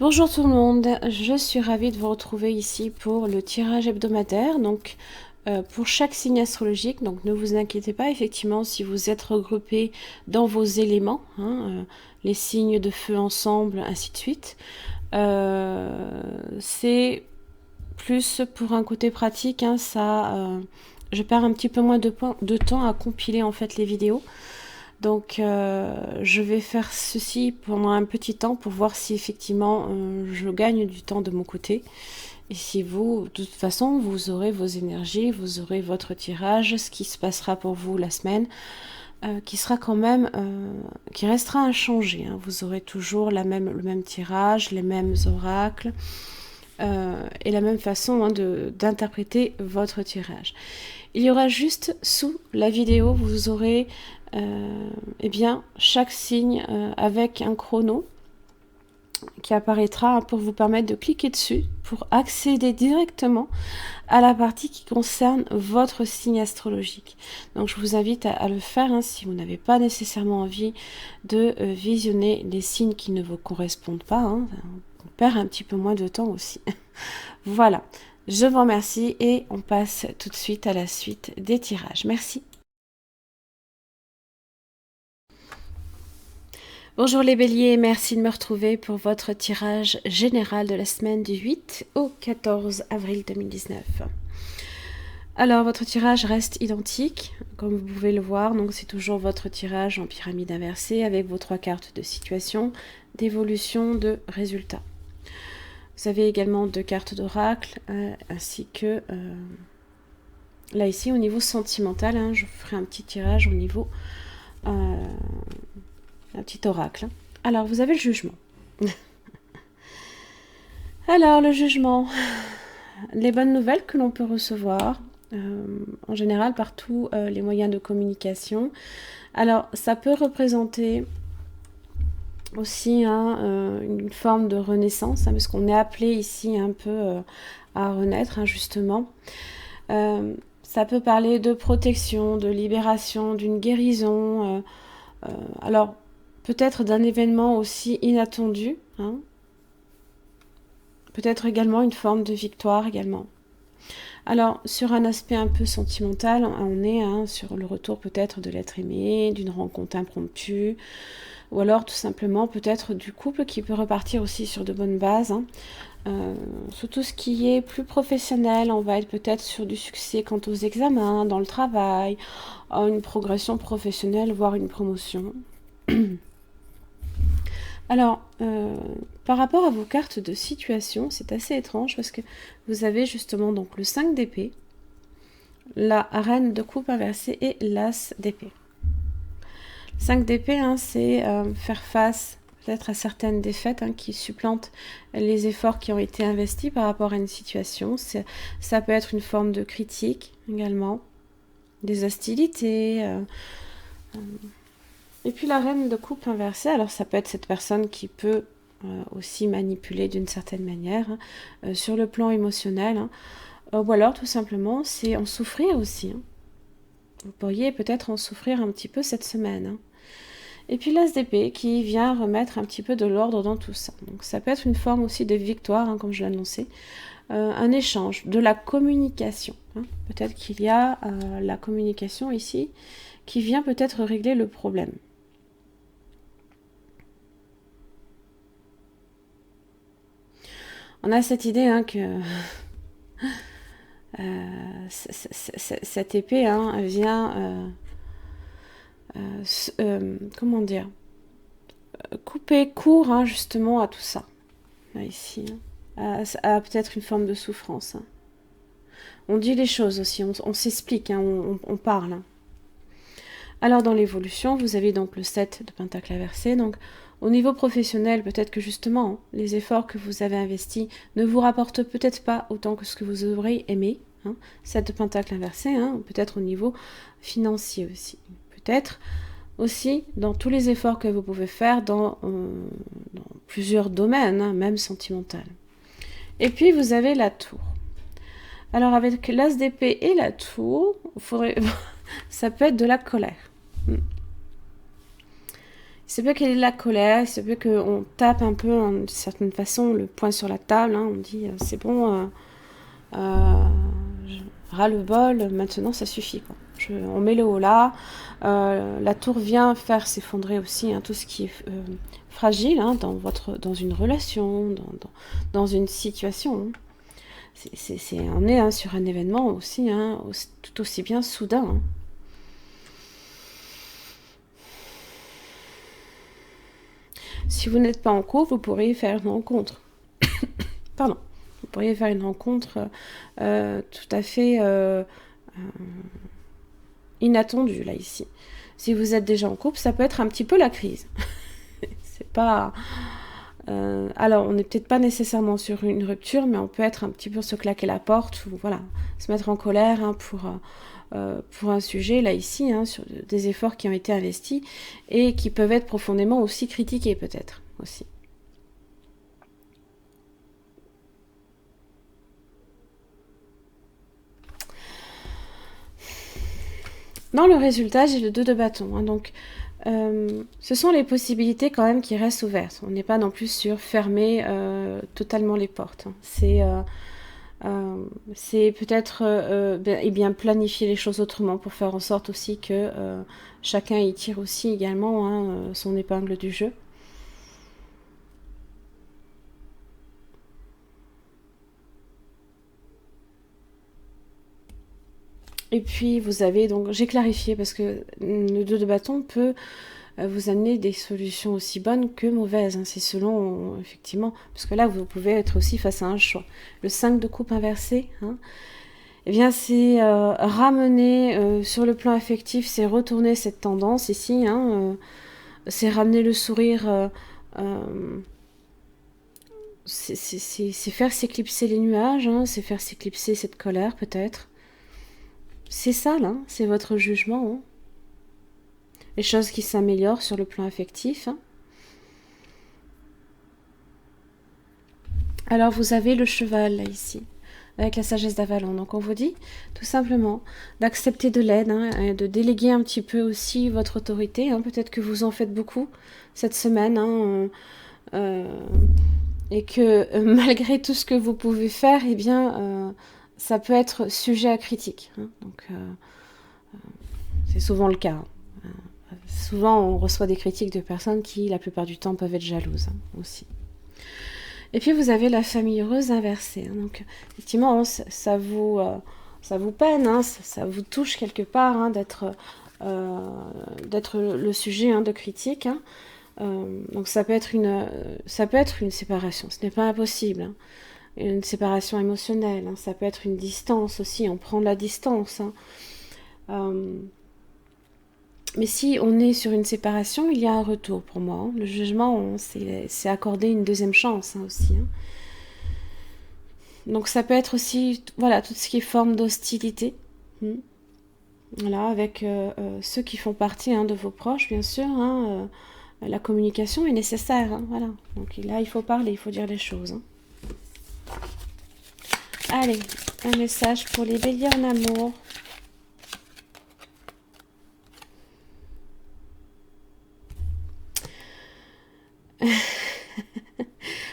Bonjour tout le monde, je suis ravie de vous retrouver ici pour le tirage hebdomadaire, donc pour chaque signe astrologique. Donc ne vous inquiétez pas, effectivement, si vous êtes regroupés dans vos éléments, les signes de feu ensemble, ainsi de suite. C'est plus pour un côté pratique, je perds un petit peu moins de temps à compiler en fait les vidéos. Donc je vais faire ceci pendant un petit temps pour voir si effectivement je gagne du temps de mon côté. Et si vous, de toute façon, vous aurez vos énergies, vous aurez votre tirage, ce qui se passera pour vous la semaine, qui sera quand même, qui restera inchangé. Vous aurez toujours le même tirage, les mêmes oracles. Et la même façon d'interpréter votre tirage. Il y aura juste sous la vidéo, vous aurez chaque signe avec un chrono qui apparaîtra pour vous permettre de cliquer dessus pour accéder directement à la partie qui concerne votre signe astrologique. Donc je vous invite à le faire si vous n'avez pas nécessairement envie de visionner les signes qui ne vous correspondent pas. On perd un petit peu moins de temps aussi. Voilà, je vous remercie et on passe tout de suite à la suite des tirages. Merci. Bonjour les béliers, merci de me retrouver pour votre tirage général de la semaine du 8 au 14 avril 2019. Alors votre tirage reste identique, comme vous pouvez le voir, donc c'est toujours votre tirage en pyramide inversée avec vos 3 cartes de situation, d'évolution, de résultats. Vous avez également 2 cartes d'oracle, ainsi que là ici au niveau sentimental, je vous ferai un petit tirage au niveau un petit oracle. Alors vous avez le jugement. Alors le jugement, les bonnes nouvelles que l'on peut recevoir, en général par tous les moyens de communication. Alors ça peut représenter aussi une forme de renaissance, parce qu'on est appelé ici un peu à renaître, justement. Ça peut parler de protection, de libération, d'une guérison. Alors, peut-être d'un événement aussi inattendu. Peut-être également une forme de victoire également. Alors, sur un aspect un peu sentimental, on est sur le retour peut-être de l'être aimé, d'une rencontre impromptue, ou alors tout simplement peut-être du couple qui peut repartir aussi sur de bonnes bases. Sur tout ce qui est plus professionnel, on va être peut-être sur du succès quant aux examens, dans le travail, une progression professionnelle, voire une promotion. Alors, par rapport à vos cartes de situation, c'est assez étrange parce que vous avez justement donc le 5 d'épée, la reine de coupe inversée et l'as d'épée. 5 d'épée, c'est faire face peut-être à certaines défaites qui supplantent les efforts qui ont été investis par rapport à une situation. Ça peut être une forme de critique également, des hostilités. Et puis la reine de coupe inversée, alors ça peut être cette personne qui peut aussi manipuler d'une certaine manière sur le plan émotionnel. Ou alors tout simplement, c'est en souffrir aussi. Vous pourriez peut-être en souffrir un petit peu cette semaine. Et puis l'as d'épée qui vient remettre un petit peu de l'ordre dans tout ça. Donc ça peut être une forme aussi de victoire, comme je l'ai annoncé. Un échange, de la communication. Peut-être qu'il y a la communication ici qui vient peut-être régler le problème. On a cette idée que cette épée vient... comment dire, couper court justement à tout ça, là, ici, à peut-être une forme de souffrance. On dit les choses aussi, on s'explique, on parle. Alors dans l'évolution, vous avez donc le 7 de pentacle inversé, donc au niveau professionnel, peut-être que justement, les efforts que vous avez investis ne vous rapportent peut-être pas autant que ce que vous auriez aimé. 7 de pentacle inversé, peut-être au niveau financier aussi. Peut-être aussi dans tous les efforts que vous pouvez faire dans plusieurs domaines, même sentimental. Et puis vous avez la tour. Alors avec l'as d'épée et la tour, ça peut être de la colère. Il se peut qu'il y ait de la colère, il se peut qu'on tape un peu, d'une certaine façon, le poing sur la table. Hein, on dit, c'est bon, euh, ras-le-bol, maintenant ça suffit. Quoi. On met le haut là. La tour vient faire s'effondrer aussi hein, tout ce qui est fragile hein, dans une relation, dans une situation. Hein. On est hein, sur un événement aussi, hein, tout aussi bien soudain. Hein. Si vous n'êtes pas en couple, vous pourriez faire une rencontre. Pardon. Vous pourriez faire une rencontre tout à fait inattendue, là, ici. Si vous êtes déjà en couple, ça peut être un petit peu la crise. C'est pas... alors, on n'est peut-être pas nécessairement sur une rupture, mais on peut être un petit peu se claquer la porte, ou voilà, se mettre en colère hein, pour un sujet, là, ici, hein, sur des efforts qui ont été investis, et qui peuvent être profondément aussi critiqués, peut-être, aussi. Dans le résultat, j'ai le 2 de bâton. Hein, donc, ce sont les possibilités quand même qui restent ouvertes. On n'est pas non plus sur fermer totalement les portes. Hein. C'est peut-être et bien planifier les choses autrement pour faire en sorte aussi que chacun y tire aussi également hein, son épingle du jeu. Et puis vous avez donc, j'ai clarifié parce que le 2 de bâton peut vous amener des solutions aussi bonnes que mauvaises. Hein. C'est selon, effectivement, parce que là vous pouvez être aussi face à un choix. Le 5 de coupe inversé, hein, eh bien c'est ramener sur le plan affectif, c'est retourner cette tendance ici, hein, c'est ramener le sourire, c'est faire s'éclipser les nuages, hein, c'est faire s'éclipser cette colère peut-être. C'est ça, là, c'est votre jugement. Hein. Les choses qui s'améliorent sur le plan affectif. Hein. Alors, vous avez le cheval, là, ici, avec la sagesse d'Avalon. Donc, on vous dit, tout simplement, d'accepter de l'aide, hein, et de déléguer un petit peu aussi votre autorité. Hein. Peut-être que vous en faites beaucoup cette semaine, hein, et que malgré tout ce que vous pouvez faire, eh bien, ça peut être sujet à critique. Hein. Donc, c'est souvent le cas. Hein. Souvent, on reçoit des critiques de personnes qui, la plupart du temps, peuvent être jalouses hein, aussi. Et puis, vous avez la famille heureuse inversée. Hein. Donc, effectivement, ça vous peine, hein, ça vous touche quelque part hein, d'être le sujet hein, de critique. Hein. Donc, ça peut être une séparation. Ce n'est pas impossible. Hein. Une séparation émotionnelle. Hein. Ça peut être une distance aussi. On prend de la distance. Hein. Mais si on est sur une séparation, il y a un retour pour moi. Hein. Le jugement, c'est accorder une deuxième chance hein, aussi. Hein. Donc ça peut être aussi, voilà, tout ce qui est forme d'hostilité. Voilà, avec ceux qui font partie hein, de vos proches, bien sûr. Hein, la communication est nécessaire. Hein, voilà. Donc là, il faut parler, il faut dire les choses. Hein. Allez, un message pour les béliers en amour.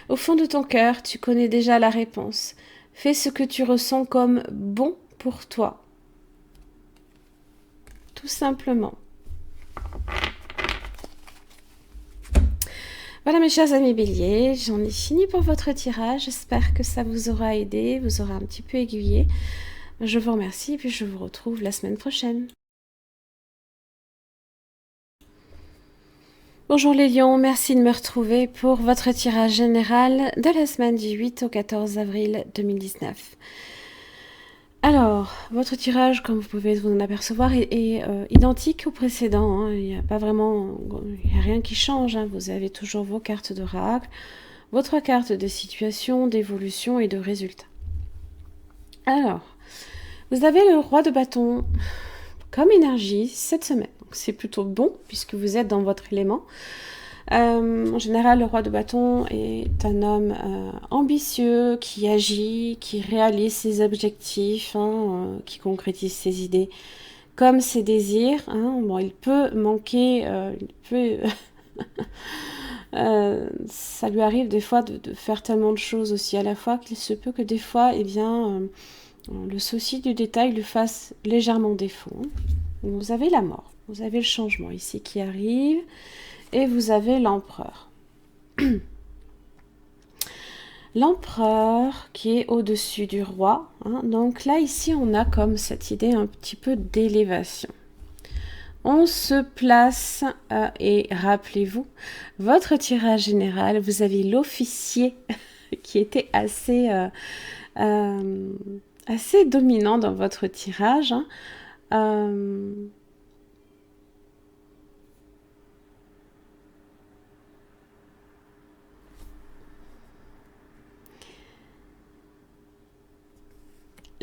Au fond de ton cœur, tu connais déjà la réponse. Fais ce que tu ressens comme bon pour toi. Tout simplement. Voilà mes chers amis béliers, j'en ai fini pour votre tirage. J'espère que ça vous aura aidé, vous aura un petit peu aiguillé. Je vous remercie et puis je vous retrouve la semaine prochaine. Bonjour les lions, merci de me retrouver pour votre tirage général de la semaine du 8 au 14 avril 2019. Alors, votre tirage, comme vous pouvez vous en apercevoir, est identique au précédent. Hein. Il n'y a pas vraiment, il n'y a rien qui change. Hein. Vous avez toujours vos cartes d'oracle, vos 3 cartes de situation, d'évolution et de résultat. Alors, vous avez le roi de bâton comme énergie cette semaine. C'est plutôt bon puisque vous êtes dans votre élément. En général, le roi de bâton est un homme ambitieux, qui agit, qui réalise ses objectifs, hein, qui concrétise ses idées comme ses désirs. Hein. Bon, il peut manquer, Ça lui arrive des fois de faire tellement de choses aussi à la fois qu'il se peut que des fois, eh bien, le souci du détail lui fasse légèrement défaut. Vous avez la mort, vous avez le changement ici qui arrive, et vous avez l'empereur. L'empereur qui est au-dessus du roi. Donc là, ici, on a comme cette idée un petit peu d'élévation. On se place, et rappelez-vous, votre tirage général, vous avez l'officier qui était assez dominant dans votre tirage.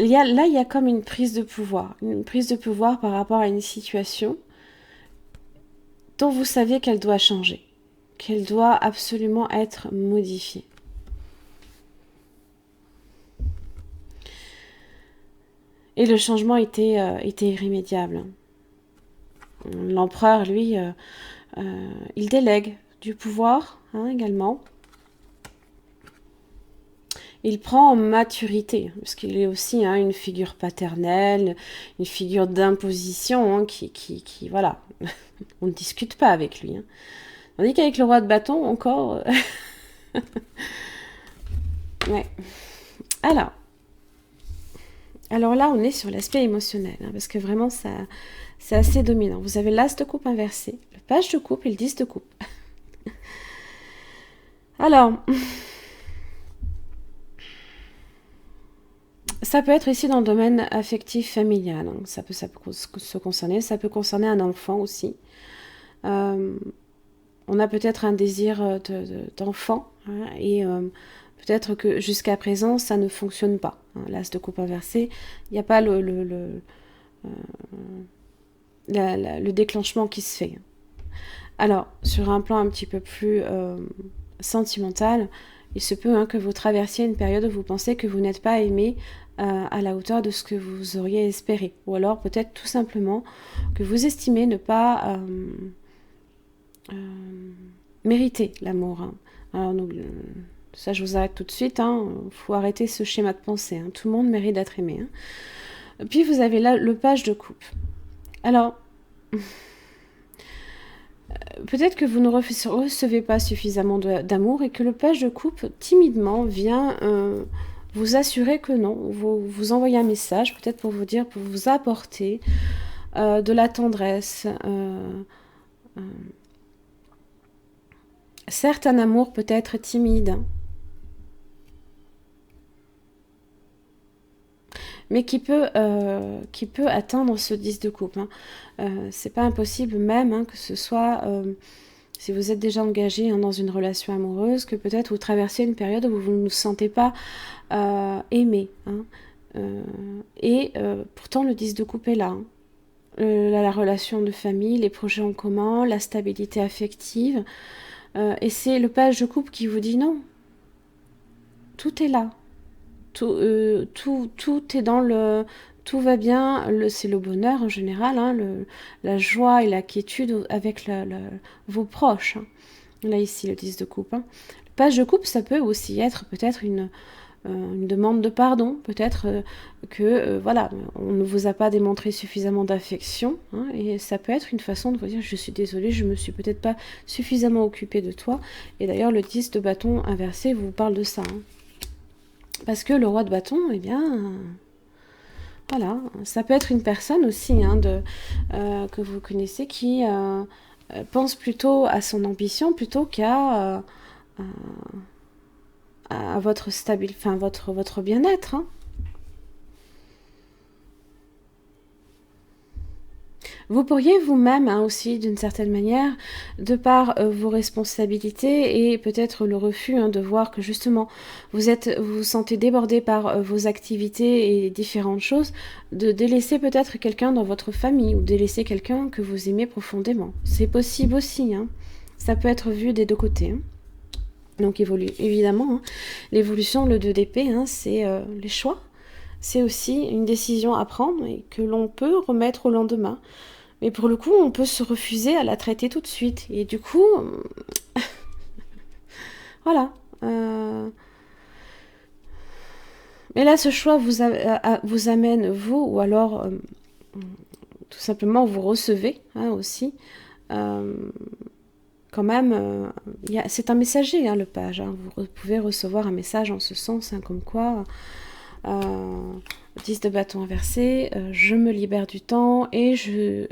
Il y a comme une prise de pouvoir par rapport à une situation dont vous saviez qu'elle doit changer, qu'elle doit absolument être modifiée. Et le changement était irrémédiable. L'empereur, lui, il délègue du pouvoir également. Il prend en maturité, parce qu'il est aussi une figure paternelle, une figure d'imposition qui voilà, on ne discute pas avec lui. Tandis qu'avec le roi de bâton, encore... ouais. Alors là, on est sur l'aspect émotionnel, parce que vraiment, c'est assez dominant. Vous avez l'as de coupe inversé, le page de coupe et le 10 de coupe. Alors... ça peut être ici dans le domaine affectif familial. Ça peut se concerner. Ça peut concerner un enfant aussi. On a peut-être un désir d'enfant. Et peut-être que jusqu'à présent, ça ne fonctionne pas. L'as de coupe inversé, il n'y a pas le déclenchement qui se fait. Alors, sur un plan un petit peu plus sentimental, il se peut que vous traversiez une période où vous pensez que vous n'êtes pas aimé à la hauteur de ce que vous auriez espéré. Ou alors peut-être tout simplement que vous estimez ne pas mériter l'amour. Alors ça je vous arrête tout de suite, faut arrêter ce schéma de pensée. Tout le monde mérite d'être aimé. Puis vous avez là le page de coupe. Alors... peut-être que vous ne recevez pas suffisamment d'amour et que le page de coupe, timidement, vient vous assurer que non. Vous envoyez un message, peut-être pour vous dire, pour vous apporter de la tendresse. Certes, un amour peut être timide, mais qui peut atteindre ce 10 de coupe. C'est pas impossible même que ce soit, si vous êtes déjà engagé dans une relation amoureuse, que peut-être vous traversez une période où vous ne vous sentez pas aimé. Et pourtant le 10 de coupe est là. La relation de famille, les projets en commun, la stabilité affective. Et c'est le page de coupe qui vous dit non. Tout est là. Tout est dans le... Tout va bien, c'est le bonheur en général, la joie et la quiétude avec vos proches. Là, ici, le 10 de coupe. Le page de coupe, ça peut aussi être peut-être une demande de pardon. Peut-être que, voilà, on ne vous a pas démontré suffisamment d'affection. Et ça peut être une façon de vous dire, je suis désolée, je me suis peut-être pas suffisamment occupée de toi. Et d'ailleurs, le 10 de bâton inversé vous parle de ça. Parce que le roi de bâton, eh bien... voilà, ça peut être une personne aussi que vous connaissez qui pense plutôt à son ambition plutôt qu'à votre votre bien-être. Vous pourriez vous-même aussi, d'une certaine manière, de par vos responsabilités et peut-être le refus de voir que justement vous vous sentez débordé par vos activités et différentes choses, de délaisser peut-être quelqu'un dans votre famille ou délaisser quelqu'un que vous aimez profondément. C'est possible aussi. Ça peut être vu des deux côtés. Donc évidemment, l'évolution, le 2 d'épée, c'est les choix. C'est aussi une décision à prendre et que l'on peut remettre au lendemain. Mais pour le coup, on peut se refuser à la traiter tout de suite. Et du coup, voilà. Mais là, ce choix vous amène, vous, ou alors tout simplement vous recevez aussi. Euh, Quand même, c'est un messager, le page. Vous pouvez recevoir un message en ce sens, comme quoi, 10 de bâton inversé, je me libère du temps et je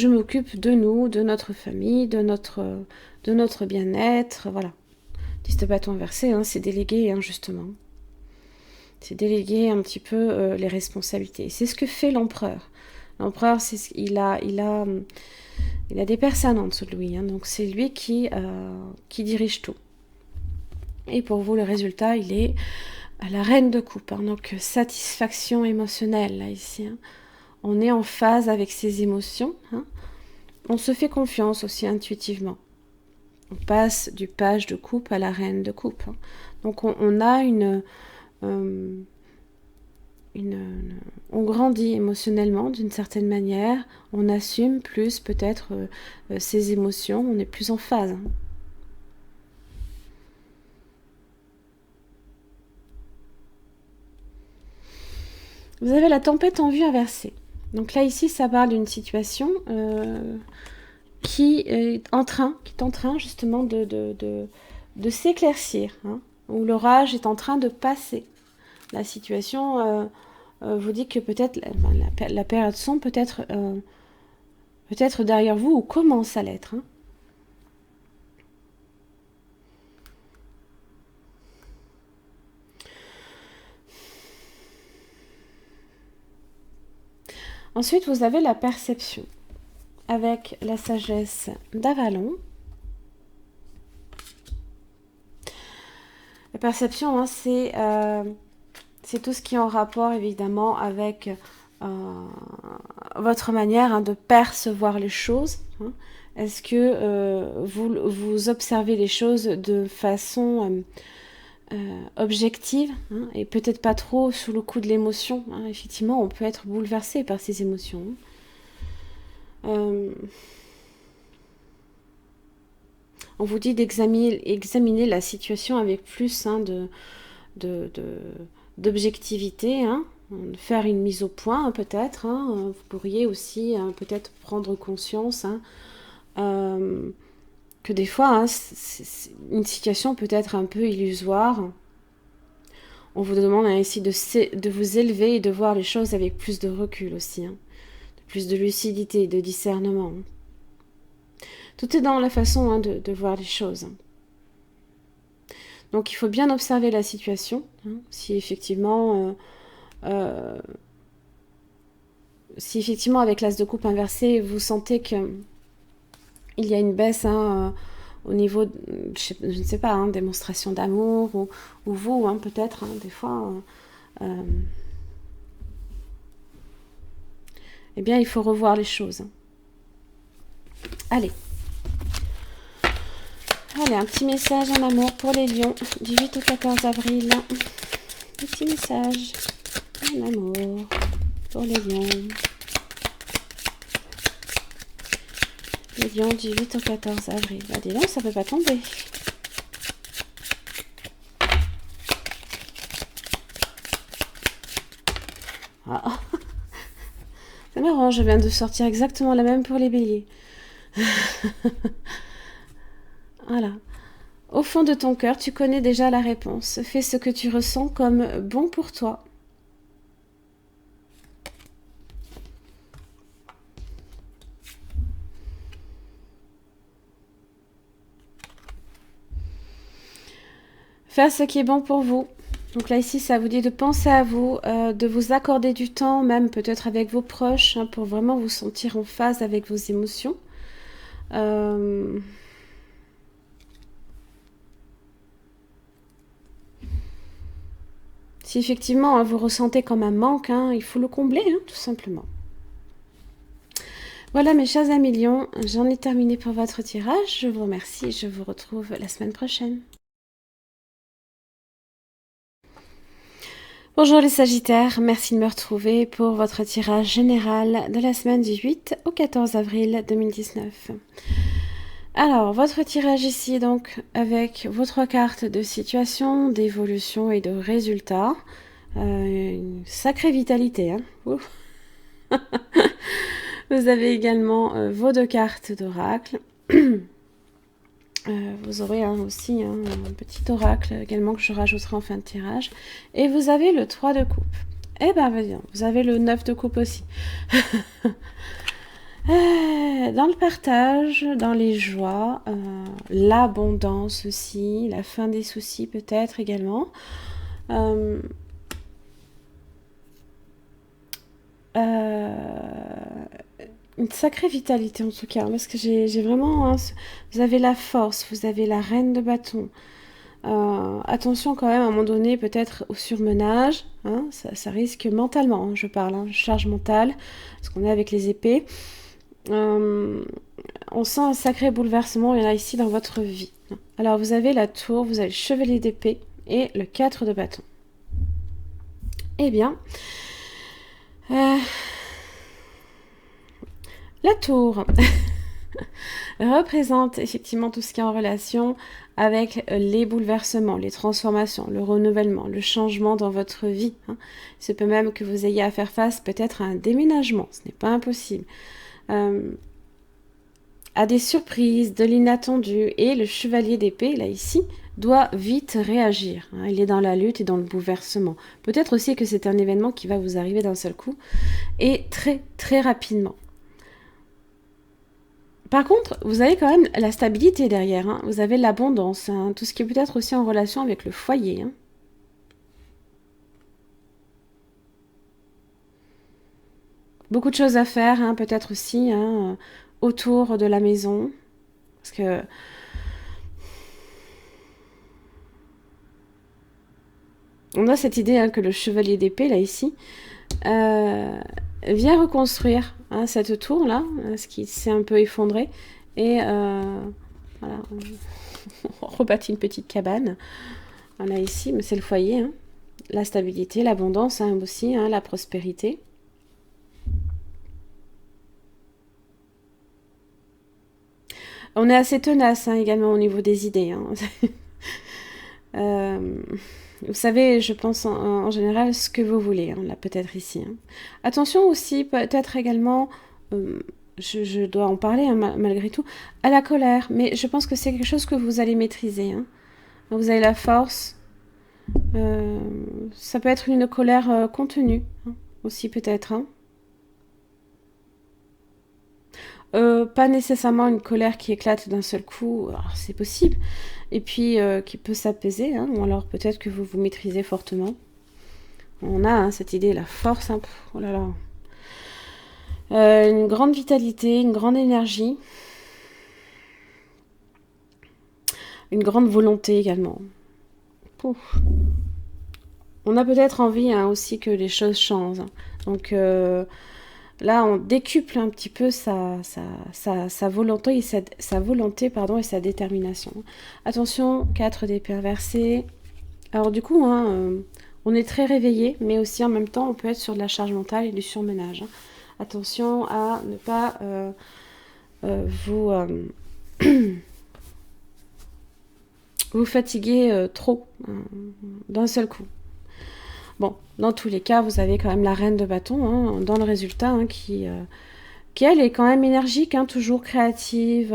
m'occupe de nous, de notre famille, de notre bien-être, voilà. 10 de bâton inversé, c'est déléguer, justement. C'est déléguer un petit peu les responsabilités. C'est ce que fait l'empereur. L'empereur, il a des personnes en dessous de lui, donc c'est lui qui dirige tout. Et pour vous, le résultat, il est à la reine de coupe, donc satisfaction émotionnelle, là, ici. On est en phase avec ses émotions. On se fait confiance aussi intuitivement. On passe du page de coupe à la reine de coupe. Donc on a on grandit émotionnellement d'une certaine manière, on assume plus peut-être ses émotions, on est plus en phase. Vous avez la tempête en vue inversée. Donc là ici ça parle d'une situation qui est en train justement de s'éclaircir, où l'orage est en train de passer. La situation vous dit que peut-être la période sombre peut-être derrière vous ou commence à l'être. Ensuite, vous avez la perception avec la sagesse d'Avalon. La perception, c'est tout ce qui est en rapport évidemment avec votre manière de percevoir les choses. Est-ce que vous observez les choses de façon objective et peut-être pas trop sous le coup de l'émotion. Effectivement, on peut être bouleversé par ces émotions. On vous dit d'examiner la situation avec plus d'objectivité, faire une mise au point peut-être. Vous pourriez aussi peut-être prendre conscience que des fois, une situation peut être un peu illusoire. On vous demande ici de vous élever et de voir les choses avec plus de recul aussi, plus de lucidité, de discernement. Tout est dans la façon de voir les choses. Donc il faut bien observer la situation, si effectivement avec l'as de coupe inversé, vous sentez que il y a une baisse au niveau, je ne sais pas, démonstration d'amour, ou vous, peut-être, des fois, eh bien, il faut revoir les choses. Allez, un petit message en amour pour les lions, du 8 au 14 avril. Un petit message en amour pour les lions. Les lions du 8 au 14 avril. Bah dis donc, ça peut pas tomber. Ah. C'est marrant, je viens de sortir exactement la même pour les béliers. Voilà. Au fond de ton cœur, tu connais déjà la réponse. Fais ce que tu ressens comme bon pour toi. Faire ce qui est bon pour vous. Donc là, ici, ça vous dit de penser à vous, de vous accorder du temps, même peut-être avec vos proches, pour vraiment vous sentir en phase avec vos émotions. Si effectivement vous ressentez comme un manque, il faut le combler, tout simplement. Voilà mes chers amis lions, j'en ai terminé pour votre tirage. Je vous remercie, je vous retrouve la semaine prochaine. Bonjour les Sagittaires, merci de me retrouver pour votre tirage général de la semaine du 8 au 14 avril 2019. Alors, votre tirage ici, donc, avec vos 3 cartes de situation, d'évolution et de résultats. Une sacrée vitalité, hein. Vous avez également vos 2 cartes d'oracle. Vous aurez aussi un petit oracle également que je rajouterai en fin de tirage. Et vous avez le 3 de coupe. Eh ben, vous avez le 9 de coupe aussi. Dans le partage, dans les joies, l'abondance aussi, la fin des soucis peut-être également. Une sacrée vitalité en tout cas, parce que j'ai vraiment... vous avez la force, vous avez la reine de bâton. Attention quand même à un moment donné peut-être au surmenage, hein, ça risque mentalement, hein, je parle, charge mentale, parce qu'on est avec les épées. On sent un sacré bouleversement, il y en a ici dans votre vie. Alors vous avez la tour, vous avez le chevalier d'épée et le 4 de bâton. Eh bien, la tour représente effectivement tout ce qui est en relation avec les bouleversements, les transformations, le renouvellement, le changement dans votre vie. Hein. Il se peut même que vous ayez à faire face peut-être à un déménagement, ce n'est pas impossible. À des surprises, de l'inattendu, et le chevalier d'épée, là ici, doit vite réagir. Hein. Il est dans la lutte et dans le bouleversement. Peut-être aussi que c'est un événement qui va vous arriver d'un seul coup, et très très rapidement. Par contre, vous avez quand même la stabilité derrière, hein. Vous avez l'abondance, hein. Tout ce qui est peut-être aussi en relation avec le foyer. Hein. Beaucoup de choses à faire, hein, peut-être aussi hein, autour de la maison. Parce que... on a cette idée hein, que le chevalier d'épée, là, ici, vient reconstruire hein, cette tour-là, ce qui s'est un peu effondré. Et voilà, on rebâtit une petite cabane. Voilà, ici, mais c'est le foyer. Hein. La stabilité, l'abondance hein, aussi, hein, la prospérité. On est assez tenace hein, également au niveau des idées. Hein. Vous savez, je pense en général ce que vous voulez, hein, là peut-être ici. Hein. Attention aussi, peut-être également, je dois en parler hein, malgré tout, à la colère. Mais je pense que c'est quelque chose que vous allez maîtriser. Hein. Vous avez la force. Ça peut être une colère contenue hein, aussi peut-être. Hein. Pas nécessairement une colère qui éclate d'un seul coup, c'est possible, et puis qui peut s'apaiser, hein, ou alors peut-être que vous vous maîtrisez fortement. On a hein, cette idée, la force, hein, oh là là. Une grande vitalité, une grande énergie, une grande volonté également. Pouf. On a peut-être envie hein, aussi que les choses changent. Hein. Donc là, on décuple un petit peu sa volonté, et sa volonté pardon, et sa détermination. Attention, 4 d'épée inversée. Alors du coup, hein, on est très réveillé, mais aussi en même temps, on peut être sur de la charge mentale et du surmenage. Hein. Attention à ne pas vous, vous fatiguer trop d'un seul coup. Bon, dans tous les cas, vous avez quand même la reine de bâton hein, dans le résultat hein, qui elle est quand même énergique, hein, toujours créative,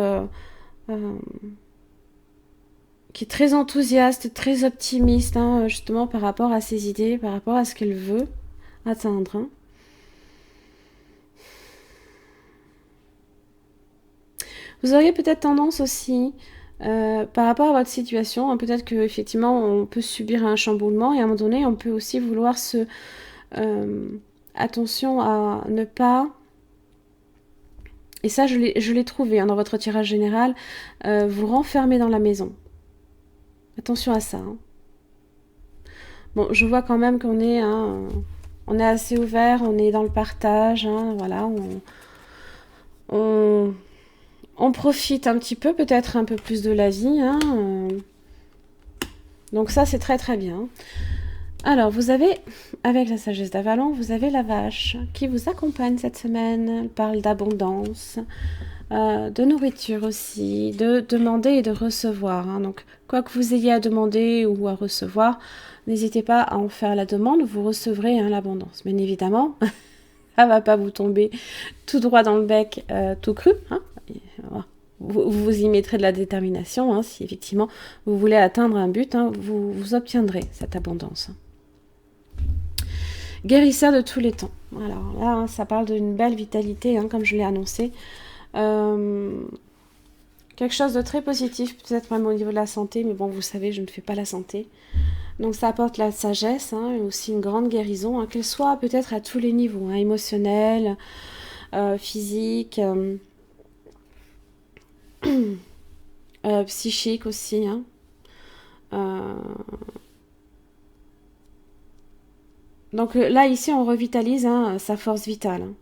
qui est très enthousiaste, très optimiste, hein, justement par rapport à ses idées, par rapport à ce qu'elle veut atteindre. Hein. Vous auriez peut-être tendance aussi, par rapport à votre situation, hein, peut-être qu'effectivement on peut subir un chamboulement et à un moment donné on peut aussi vouloir se... attention à ne pas... Et ça je l'ai trouvé hein, dans votre tirage général, vous renfermer dans la maison. Attention à ça. Hein. Bon, je vois quand même qu'on est, hein, on est assez ouvert, on est dans le partage, hein, voilà, on profite un petit peu, peut-être un peu plus de la vie. Hein, donc ça, c'est très très bien. Alors, vous avez, avec la sagesse d'Avalon, vous avez la vache qui vous accompagne cette semaine. Elle parle d'abondance, de nourriture aussi, de demander et de recevoir. Hein. Donc, quoi que vous ayez à demander ou à recevoir, n'hésitez pas à en faire la demande, vous recevrez hein, l'abondance. Bien évidemment, ça ne va pas vous tomber tout droit dans le bec, tout cru. Hein. Vous y mettrez de la détermination. Hein, si effectivement vous voulez atteindre un but, hein, vous obtiendrez cette abondance. Guérisseur de tous les temps. Alors là, hein, ça parle d'une belle vitalité, hein, comme je l'ai annoncé. Quelque chose de très positif, peut-être même au niveau de la santé, mais bon, vous savez, je ne fais pas la santé. Donc ça apporte la sagesse, hein, et aussi une grande guérison, hein, qu'elle soit peut-être à tous les niveaux, hein, émotionnel, physique, psychique aussi. Hein. Donc là, ici, on revitalise hein, sa force vitale. Hein.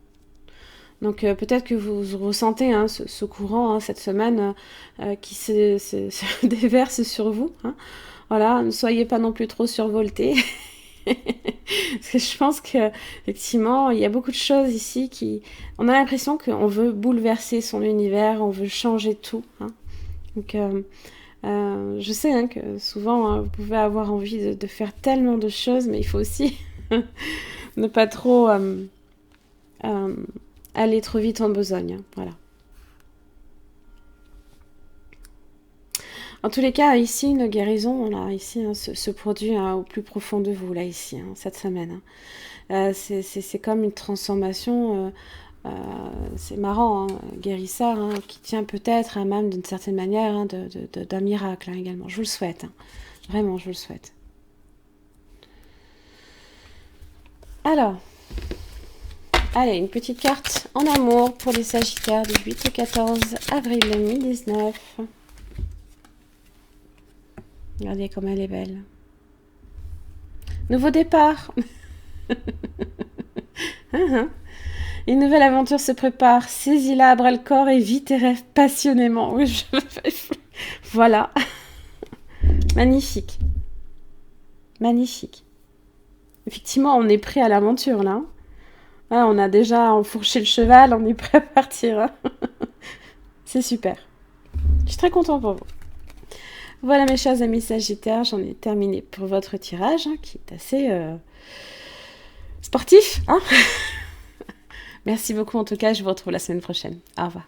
Donc peut-être que vous ressentez hein, ce courant hein, cette semaine qui se déverse sur vous. Hein. Voilà, ne soyez pas non plus trop survoltés. Parce que je pense que effectivement, il y a beaucoup de choses ici qui... On a l'impression qu'on veut bouleverser son univers, on veut changer tout. Hein. Donc je sais hein, que souvent, hein, vous pouvez avoir envie de faire tellement de choses, mais il faut aussi ne pas trop aller trop vite en besogne. Voilà. En tous les cas, ici, une guérison, là, ici, hein, se produit hein, au plus profond de vous, là, ici, hein, cette semaine. Hein. C'est comme une transformation, c'est marrant, hein, guérisseur, hein, qui tient peut-être hein, même d'une certaine manière hein, d'un miracle hein, également. Je vous le souhaite, hein. Vraiment, je vous le souhaite. Alors, allez, une petite carte en amour pour les Sagittaires du 8 au 14 avril 2019. Regardez comme elle est belle. Nouveau départ. Une nouvelle aventure se prépare. Saisis-la à bras le corps et vis tes rêves passionnément. Oui, voilà. Magnifique. Magnifique. Effectivement, on est prêt à l'aventure, là. Ah, on a déjà enfourché le cheval, on est prêt à partir. Hein. C'est super. Je suis très contente pour vous. Voilà mes chers amis Sagittaires, j'en ai terminé pour votre tirage, hein, qui est assez sportif. Hein. Merci beaucoup en tout cas, je vous retrouve la semaine prochaine. Au revoir.